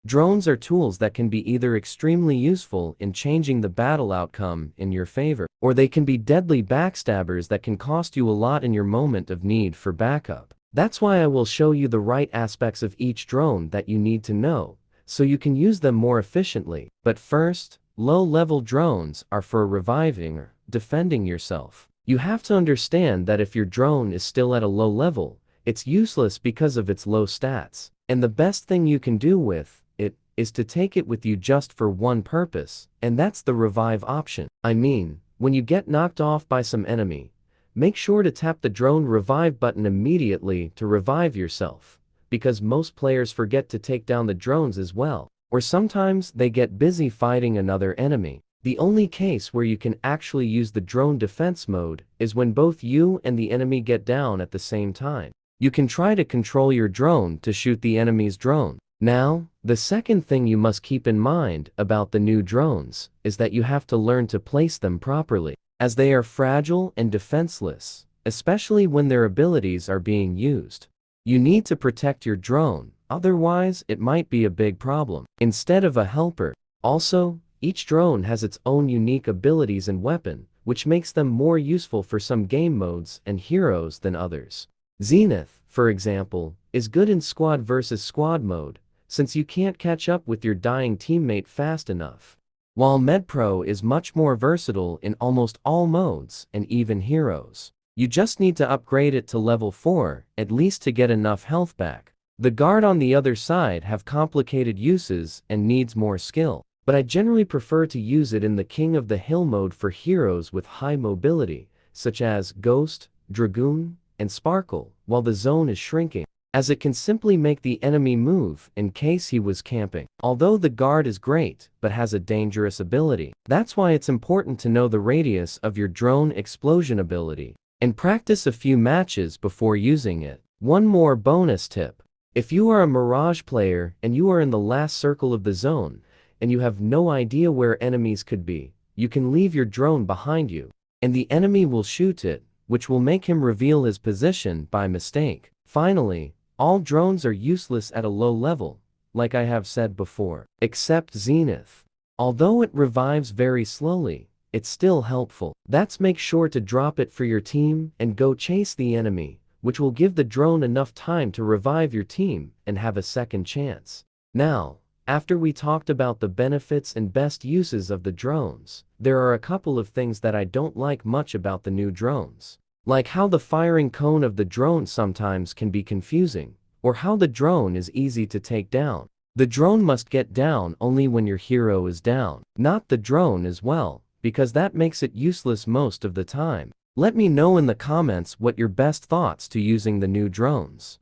Drones are tools that can be either extremely useful in changing the battle outcome in your favor, or they can be deadly backstabbers that can cost you a lot in your moment of need for backup. That's why I will show you the right aspects of each drone that you need to know, so you can use them more efficiently. But first, low-level drones are for reviving or defending yourself. You have to understand that if your drone is still at a low level, it's useless because of its low stats. And the best thing you can do with it is to take it with you just for one purpose, and that's the revive option. I mean, when you get knocked off by some enemy, make sure to tap the drone revive button immediately to revive yourself, because most players forget to take down the drones as well, or sometimes they get busy fighting another enemy. The only case where you can actually use the drone defense mode is when both you and the enemy get down at the same time. You can try to control your drone to shoot the enemy's drone. Now, the second thing you must keep in mind about the new drones is that you have to learn to place them properly, as they are fragile and defenseless, especially when their abilities are being used. You need to protect your drone, otherwise it might be a big problem, instead of a helper. Also, each drone has its own unique abilities and weapon, which makes them more useful for some game modes and heroes than others. Zenith, for example, is good in squad versus squad mode, since you can't catch up with your dying teammate fast enough. While MedPro is much more versatile in almost all modes and even heroes. You just need to upgrade it to level 4, at least to get enough health back. The guard on the other side have complicated uses and needs more skill, but I generally prefer to use it in the King of the Hill mode for heroes with high mobility, such as Ghost, Dragoon, and Sparkle, while the zone is shrinking, as it can simply make the enemy move in case he was camping. Although the guard is great, but has a dangerous ability. That's why it's important to know the radius of your drone explosion ability, and practice a few matches before using it. One more bonus tip. If you are a Mirage player and you are in the last circle of the zone, and you have no idea where enemies could be, you can leave your drone behind you, and the enemy will shoot it, which will make him reveal his position by mistake. Finally, all drones are useless at a low level, like I have said before, except Zenith. Although it revives very slowly, it's still helpful. That's make sure to drop it for your team and go chase the enemy, which will give the drone enough time to revive your team and have a second chance. Now, after we talked about the benefits and best uses of the drones, there are a couple of things that I don't like much about the new drones. Like how the firing cone of the drone sometimes can be confusing, or how the drone is easy to take down. The drone must get down only when your hero is down, not the drone as well, because that makes it useless most of the time. Let me know in the comments what your best thoughts to using the new drones.